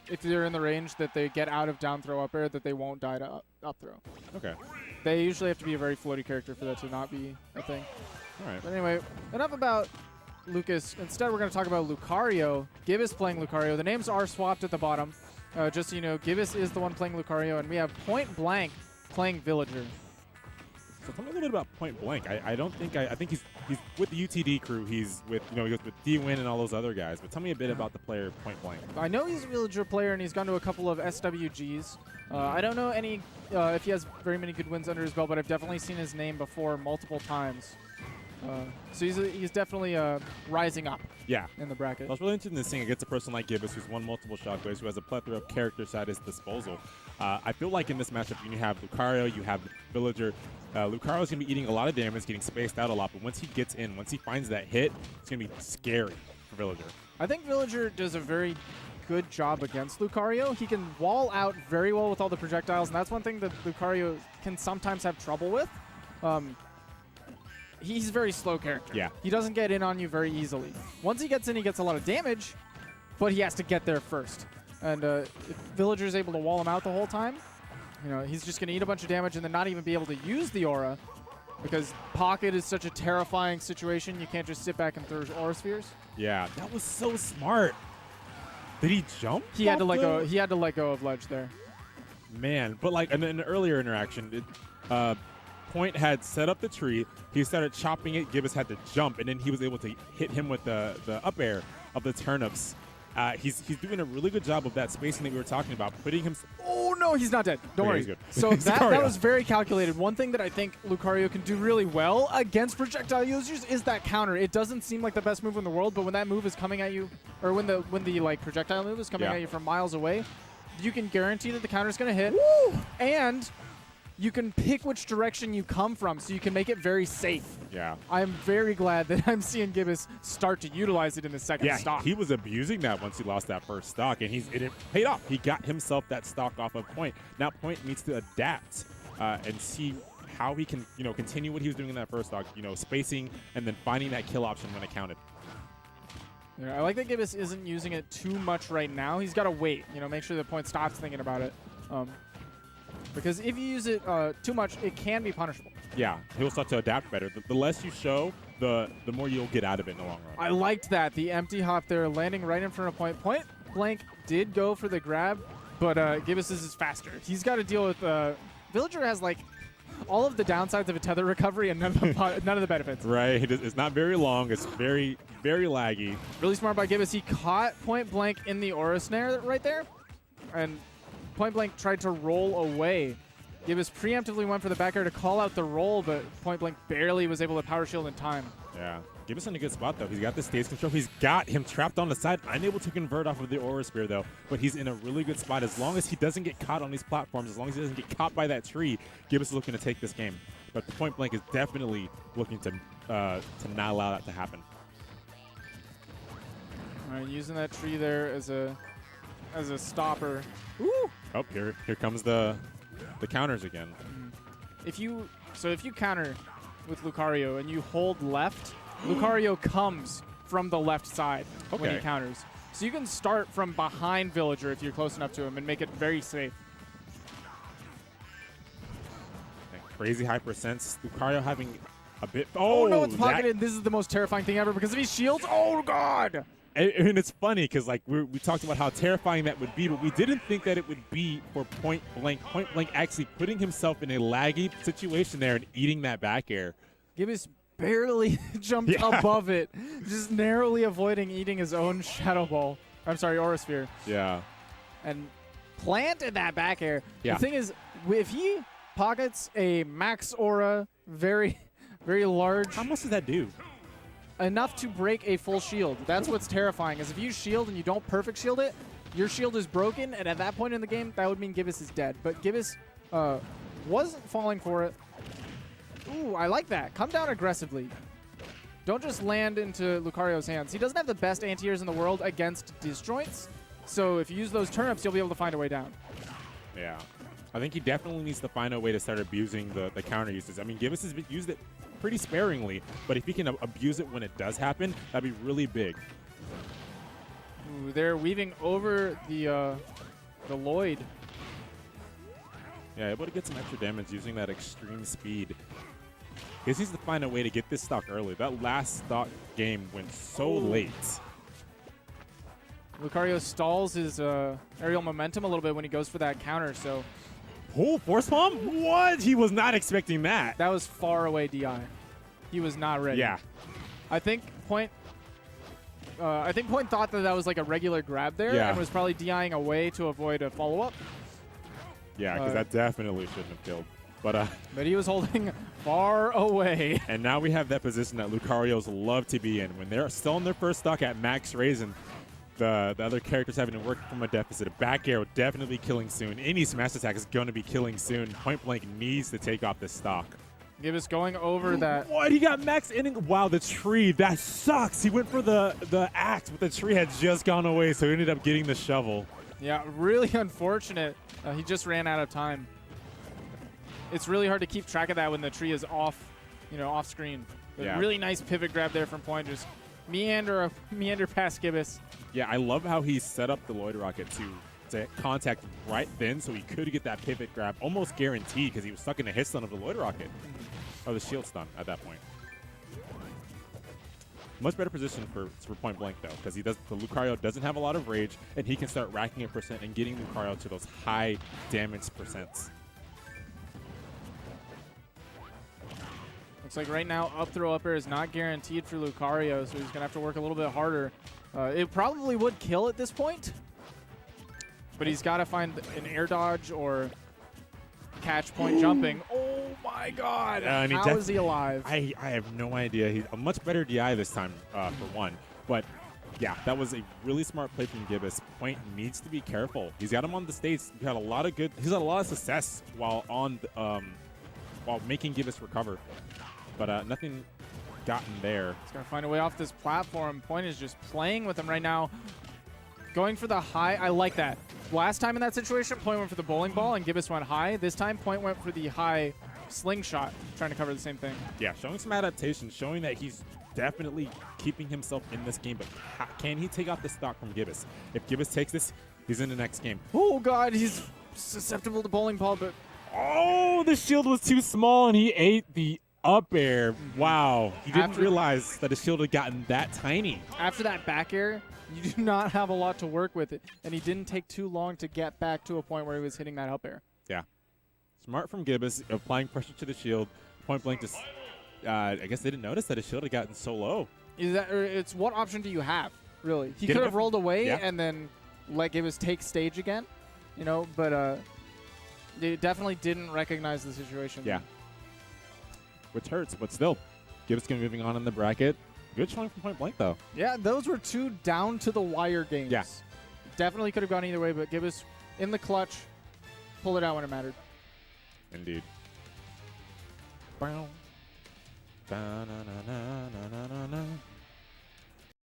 if they're in the range that they get out of down throw up air, that they won't die to up throw. Okay. They usually have to be a very floaty character for that to not be a thing. All right. But anyway, enough about Lucas. Instead, we're going to talk about Lucario. Gibus playing Lucario. The names are swapped at the bottom. Just so you know, Gibus is the one playing Lucario, and we have Point Blank playing Villager. So tell me a little bit about Point Blank. I don't think I think he's with the UTD crew. He's with he goes with D-Win and all those other guys. But tell me a bit about the player Point Blank. I know he's a Villager player, and he's gone to a couple of SWGs. I don't know any if he has very many good wins under his belt, but I've definitely seen his name before multiple times. So he's definitely rising up. Yeah. In the bracket. I was really interested in seeing against a person like Gibus, who's won multiple Shockwaves, who has a plethora of characters at his disposal. I feel like in this matchup, when you have Lucario, you have Villager. Lucario's going to be eating a lot of damage, getting spaced out a lot, but once he gets in, once he finds that hit, it's going to be scary for Villager. I think Villager does a very good job against Lucario. He can wall out very well with all the projectiles, and that's one thing that Lucario can sometimes have trouble with. He's a very slow character. Yeah. He doesn't get in on you very easily. Once he gets in, he gets a lot of damage, but he has to get there first. And if Villager is able to wall him out the whole time, you know, he's just going to eat a bunch of damage and then not even be able to use the aura, because Pocket is such a terrifying situation. You can't just sit back and throw aura spheres. Yeah, that was so smart. Did he jump? He had to let go. He had to let go of ledge there. Man, but like in an earlier interaction, Point had set up the tree. He started chopping it. Gibus had to jump, and then he was able to hit him with the up air of the turnips. He's doing a really good job of that spacing that we were talking about, putting him. Oh no, he's not dead. Don't worry. He's good. So that was very calculated. One thing that I think Lucario can do really well against projectile users is that counter. It doesn't seem like the best move in the world, but when that move is coming at you, or when the like projectile move is coming at you from miles away, you can guarantee that the counter is going to hit. Woo! And you can pick which direction you come from, so you can make it very safe. Yeah. I'm very glad that I'm seeing Gibus start to utilize it in the second stock. He was abusing that once he lost that first stock, and it paid off. He got himself that stock off of Point. Now Point needs to adapt and see how he can, continue what he was doing in that first stock, spacing and then finding that kill option when it counted. Yeah, I like that Gibus isn't using it too much right now. He's got to wait, make sure the Point stops thinking about it. Because if you use it too much, it can be punishable. Yeah, he'll start to adapt better. The less you show, the more you'll get out of it in the long run. I liked that. The empty hop there, landing right in front of Point. Point Blank did go for the grab, but Gibus is faster. He's got to deal with... Villager has, all of the downsides of a tether recovery and none of the benefits. Right. It's not very long. It's very, very laggy. Really smart by Gibus. He caught Point Blank in the aura snare right there, and Point Blank tried to roll away. Gibus preemptively went for the back air to call out the roll, but Point Blank barely was able to power shield in time. Yeah. Gibus in a good spot, though. He's got the stage control. He's got him trapped on the side. Unable to convert off of the aura spear, though. But he's in a really good spot. As long as he doesn't get caught on these platforms, as long as he doesn't get caught by that tree, Gibus is looking to take this game. But the Point Blank is definitely looking to not allow that to happen. All right, using that tree there as a stopper. Ooh. Oh, here comes the counters again. If you counter with Lucario and you hold left, Lucario comes from the left side when he counters. So you can start from behind Villager if you're close enough to him and make it very safe. Crazy high percents. Lucario having a bit... Oh no, it's pocketed. This is the most terrifying thing ever because of his shields. Oh, God! And it's funny because we talked about how terrifying that would be, but we didn't think that it would be for Point Blank. Point Blank actually putting himself in a laggy situation there and eating that back air. Gibus barely jumped above it, just narrowly avoiding eating his own Shadow Ball. I'm sorry, Aura Sphere. Yeah. And planted that back air. Yeah. The thing is, if he pockets a max Aura, very, very large. How much does that do? Enough to break a full shield. That's what's terrifying, is if you shield and you don't perfect shield it, your shield is broken, and at that point in the game, that would mean Gibus is dead. But Gibus wasn't falling for it. Ooh, I like that. Come down aggressively. Don't just land into Lucario's hands. He doesn't have the best anti-airs in the world against disjoints, so if you use those turnips, you'll be able to find a way down. Yeah. I think he definitely needs to find a way to start abusing the counter uses. I mean, Gibus has used it pretty sparingly, but if he can abuse it when it does happen, that'd be really big. Ooh, they're weaving over the Lloyd. Yeah, able to get some extra damage using that extreme speed. He just needs to find a way to get this stock early. That last stock game went so late. Lucario stalls his aerial momentum a little bit when he goes for that counter, so Oh, force palm? What? He was not expecting that. that was far away DI. He was not ready. Yeah. I think Point thought that was like a regular grab there Yeah. and was probably DIing away to avoid a follow-up. Yeah, because that definitely shouldn't have killed. But he was holding far away. and now we have that position that Lucarios love to be in. When they're still in their first stock at max raise and the other characters having to work from a deficit. A back arrow definitely killing soon. Any smash attack is going to be killing soon. Point Blank needs to take off this stock. Gibus going over that. What? He got max inning. Wow, the tree. That sucks. He went for the axe, but the tree had just gone away, so he ended up getting the shovel. Yeah, really unfortunate. He just ran out of time. It's really hard to keep track of that when the tree is off, off screen. But Yeah. really nice pivot grab there from Point. Just meander past Gibus. Yeah, I love how he set up the Lloyd Rocket to contact right then, so he could get that pivot grab almost guaranteed because he was stuck in the hit stun of the Lloyd Rocket. Or the shield stun at that point. Much better position for Point Blank though, because the Lucario doesn't have a lot of rage, and he can start racking up percent and getting Lucario to those high damage percents. Looks like right now up throw up air is not guaranteed for Lucario, so he's gonna have to work a little bit harder. It probably would kill at this point, but he's got to find an air dodge or catch Point jumping. Oh my God! How is he alive? I have no idea. He's a much better DI this time for one, but yeah, that was a really smart play from Gibus. Point needs to be careful. He's got him on the stage. He's had a lot of success while on while making Gibus recover, but nothing gotten there. He's got to find a way off this platform. Point is just playing with him right now. Going for the high. I like that. Last time in that situation, Point went for the bowling ball and Gibus went high. This time, Point went for the high slingshot, trying to cover the same thing. Yeah, showing some adaptation, showing that he's definitely keeping himself in this game, but can he take out the stock from Gibus? If Gibus takes this, he's in the next game. Oh God, he's susceptible to bowling ball, but oh, the shield was too small and he ate the up air. Wow. He didn't realize that his shield had gotten that tiny. After that back air, you do not have a lot to work with it, and he didn't take too long to get back to a point where he was hitting that up air. Yeah. Smart from Gibus, applying pressure to the shield. Point Blank just, I guess they didn't notice that his shield had gotten so low. It's what option do you have, really? He could have rolled away and then let Gibus take stage again, but they definitely didn't recognize the situation. Yeah. Which hurts, but still, Gibus going moving on in the bracket. Good showing from Point Blank, though. Yeah, those were two down-to-the-wire games. Yeah. Definitely could have gone either way, but Gibus in the clutch, pulled it out when it mattered. Indeed. Bow. Da, na, na, na, na, na, na.